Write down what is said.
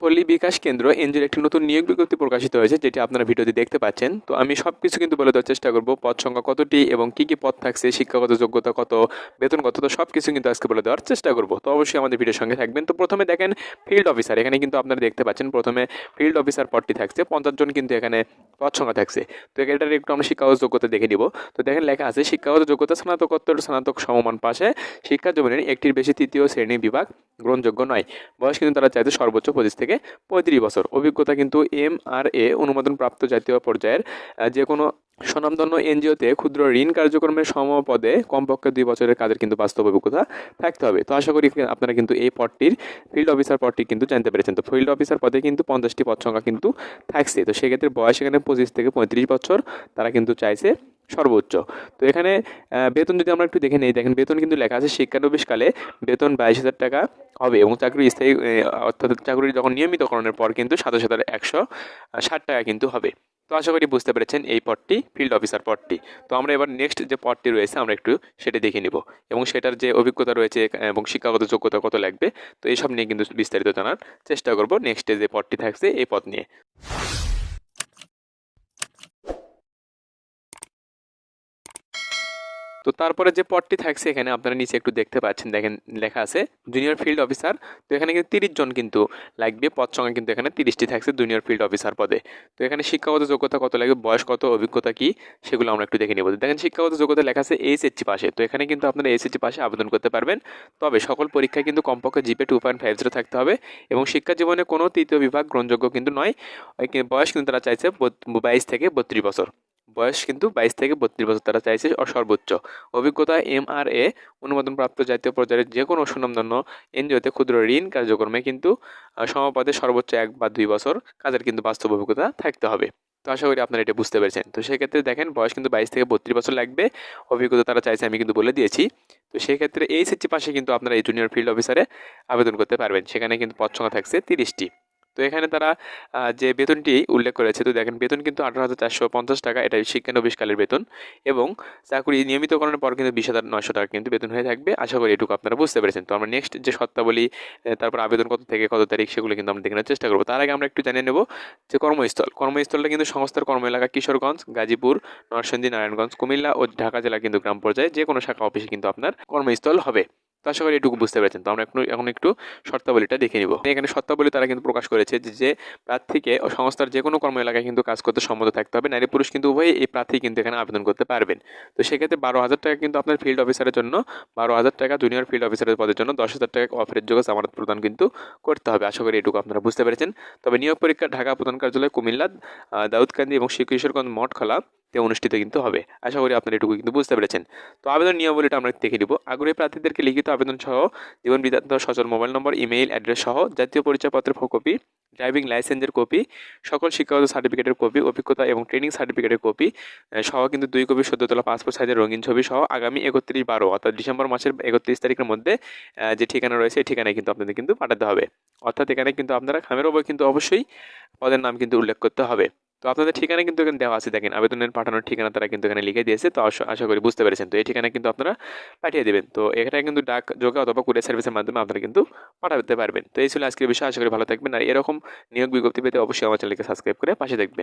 পল্লী বিকাশ কেন্দ্র এনজিওর একটি নতুন নিয়োগ বিজ্ঞপ্তি প্রকাশিত হয়েছে, যেটি আপনারা ভিডিওতে দেখতে পাচ্ছেন। তো আমি সবকিছু কিন্তু বলে দেওয়ার চেষ্টা করব, পদ সংখ্যা কতটি এবং কি কি পদ থাকছে, শিক্ষাগত যোগ্যতা কত, বেতন কত, তো সবকিছু কিন্তু আজকে বলে দেওয়ার চেষ্টা করব। তো অবশ্যই আমাদের ভিডিওর সঙ্গে থাকবেন। তো প্রথমে দেখেন ফিল্ড অফিসার, এখানে কিন্তু আপনারা দেখতে পাচ্ছেন প্রথমে ফিল্ড অফিসার পদটি থাকছে, 50 জন কিন্তু এখানে পদ সংখ্যা থাকছে। তো এটার একটু আমরা শিক্ষাগত যোগ্যতা দেখে নিব। তো দেখেন লেখা আছে শিক্ষাগত যোগ্যতা স্নাতকোত্তর স্নাতক সমমান পাশে শিক্ষা জীবনের একটির বেশি তৃতীয় শ্রেণী বিভাগ গ্রহণযোগ্য নয়। বয়স কিন্তু তারা চাইছে সর্বোচ্চ 25 থেকে 35 বছর। অভিজ্ঞতা কিন্তু MRA অনুমোদনপ্রাপ্ত জাতীয় পর্যায়ের যে কোনো স্বনামধন্য এনজিওতে ক্ষুদ্র ঋণ কার্যক্রমের সমপদে কমপক্ষে 2 বছরের কাজের কিন্তু বাস্তব অভিজ্ঞতা থাকতে হবে। তো আশা করি আপনারা কিন্তু এই পদটির ফিল্ড অফিসার পদটি কিন্তু জানতে পেরেছেন। তো ফিল্ড অফিসার পদে কিন্তু 50টি পদ সংখ্যা কিন্তু থাকছে। তো সেক্ষেত্রে বয়স এখানে 25 থেকে 35 বছর তারা কিন্তু চাইছে সর্বোচ্চ। তো এখানে বেতন যদি আমরা একটু দেখে নেই, দেখেন বেতন কিন্তু লেখা আছে শিক্ষানবিশকালে বেতন 22,000 টাকা হবে এবং চাকরি স্থায়ী অর্থাৎ চাকরি যখন নিয়মিতকরণের পর কিন্তু 27,160 টাকা কিন্তু হবে। তো আশা করি বুঝতে পেরেছেন এই পদটি ফিল্ড অফিসার পদটি। তো আমরা এবার নেক্সট যে পদটি রয়েছে আমরা একটু সেটা দেখে নিব এবং সেটার যে অভিজ্ঞতা রয়েছে এবং শিক্ষাগত যোগ্যতা কত লাগবে, তো এইসব নিয়ে কিন্তু বিস্তারিত জানার চেষ্টা করব নেক্সটে যে পদটি থাকছে এই পদ নিয়ে। তো তারপরে যে পদটি থাকছে এখানে আপনারা নিচে একটু দেখতে পাচ্ছেন, দেখেন লেখা আছে জুনিয়র ফিল্ড অফিসার। তো এখানে কিন্তু 30 জন কিন্তু লাগবে, পদ সংখ্যা কিন্তু এখানে 30টি থাকছে জুনিয়র ফিল্ড অফিসার পদে। তো এখানে শিক্ষাগত যোগ্যতা কত লাগবে, বয়স কত, অভিজ্ঞতা কি, সেগুলো আমরা একটু দেখে নেব। দেখেন শিক্ষাগত যোগ্যতা লেখা আছে এইচএসসি পাশে। তো এখানে কিন্তু আপনারা এইচএসসি পাশে আবেদন করতে পারবেন। তবে সকল পরীক্ষায় কিন্তু কমপক্ষে জিপে 2.50 থাকতে হবে এবং শিক্ষা জীবনে কোনো তৃতীয় বিভাগ গ্রহণযোগ্য কিন্তু নয়। বয়স কিন্তু তারা চাইছে 22 থেকে 32 বছর। বয়স কিন্তু 22 থেকে 32 বছর তারা চাইছে সর্বোচ্চ। অভিজ্ঞতা MRA অনুমোদনপ্রাপ্ত জাতীয় পর্যায়ের যে কোনো সুনামধন্য এনজিওতে ক্ষুদ্র ঋণ কার্যক্রমে কিন্তু সমপদে সর্বোচ্চ 1 বা 2 বছর কাজের কিন্তু বাস্তব অভিজ্ঞতা থাকতে হবে। তো আশা করি আপনারা এটা বুঝতে পেরেছেন। তো সেক্ষেত্রে দেখেন বয়স কিন্তু 22 থেকে 32 বছর লাগবে। অভিজ্ঞতা তারা চাইছে আমি কিন্তু বলে দিয়েছি। তো সেক্ষেত্রে এইচএসসি পাশে কিন্তু আপনারা এই জুনিয়র ফিল্ড অফিসারে আবেদন করতে পারবেন। সেখানে কিন্তু পদ সংখ্যা থাকছে 30টি। তো এখানে তারা যে বেতনটি উল্লেখ করেছে, তো দেখেন বেতন কিন্তু 18,450 টাকা, এটা শিক্ষানবিশকালের বেতন এবং চাকরি নিয়মিতকরণের পর কিন্তু 20,900 টাকা কিন্তু বেতন হয়ে থাকবে। আশা করি এটুকু আপনারা বুঝতে পেরেছেন। তো আমরা নেক্সট যে শর্তাবলী, তারপর আবেদন কত থেকে কত তারিখ, সেগুলো কিন্তু আমরা দেখানোর চেষ্টা করবো। তার আগে আমরা একটু জানিয়ে নেব যে কর্মস্থলটা কিন্তু সংস্থার কর্ম এলাকা কিশোরগঞ্জ, গাজীপুর, নরসিংদী, নারায়ণগঞ্জ, কুমিল্লা ও ঢাকা জেলা কিন্তু গ্রাম পর্যায়ে যে কোনো শাখা অফিসে কিন্তু আপনার কর্মস্থল হবে। তো আশা করি এটুকু বুঝতে পেরেছেন। তো আমরা এখন একটু শর্তাবলীটা দেখে নিব। এখানে শর্তাবলী তারা কিন্তু প্রকাশ করেছে যে প্রার্থীকে ও সংস্থার যে কোনো কর্ম এলাকায় কিন্তু কাজ করতে সম্মত থাকতে হবে। নারী পুরুষ কিন্তু উভয়ই এই প্রার্থী কিন্তু এখানে আবেদন করতে পারবেন। তো সেক্ষেত্রে 12,000 টাকা কিন্তু আপনার ফিল্ড অফিসারের জন্য, 12,000 টাকা জুনিয়র ফিল্ড অফিসারের পদের জন্য, 10,000 টাকা অফারের যোগ্য জামানত প্রদান কিন্তু করতে হবে। আশা করি এটুকু আপনারা বুঝতে পেরেছেন। তবে নিয়োগ পরীক্ষা ঢাকা প্রধান কার্যালয়, কুমিল্লা, দাউদকান্দি এবং কিশোরগঞ্জ মঠখোলা অনুষ্ঠিত কিন্তু হবে। আশা করি আপনারা এটুকু কিন্তু বুঝতে পেরেছেন। তো আবেদন নিয়মাবলীটা আমরা দেখে নিব। আগ্রহী প্রার্থীদেরকে লিখিত আবেদন সহ জীবন বিধাতা সচল মোবাইল নম্বর, ইমেইল অ্যাড্রেস সহ জাতীয় পরিচয়পত্রের কপি, ড্রাইভিং লাইসেন্সের কপি, সকল শিক্ষাগত সার্টিফিকেটের কপি, অভিজ্ঞতা এবং ট্রেনিং সার্টিফিকেটের কপি সহ কিন্তু 2 কপি সদ্য তোলা পাসপোর্ট সাইজের রঙিন ছবি সহ আগামী 31/12 অর্থাৎ ডিসেম্বর মাসের 31 তারিখের মধ্যে যে ঠিকানা রয়েছে এই ঠিকানায় কিন্তু আপনাদের কিন্তু পাঠাতে হবে। অর্থাৎ এখানে কিন্তু আপনারা খামের ওপর কিন্তু অবশ্যই পদের নাম কিন্তু উল্লেখ করতে হবে। তো আপনাদের ঠিকানা কিন্তু এখানে দেওয়া আছে, দেখেন আবেদনের পাঠানোর ঠিকানা তারা কিন্তু এখানে লিখে দিয়েছে। তো আশা করি বুঝতে পেরেছেন। তো এই ঠিকানা কিন্তু আপনারা পাঠিয়ে দেবেন। তো এখানে কিন্তু ডাক যোগে অথবা কুরিয়ার সার্ভিসের মাধ্যমে আপনারা কিন্তু পাঠাতে পারবেন। তো এই ছিল আজকের বিষয়। আশা করি ভালো থাকবেন আর এরকম নিয়োগ বিজ্ঞপ্তি পেতে অবশ্যই আমার চ্যানেলকে সাবস্ক্রাইব করে পাশে থাকবেন।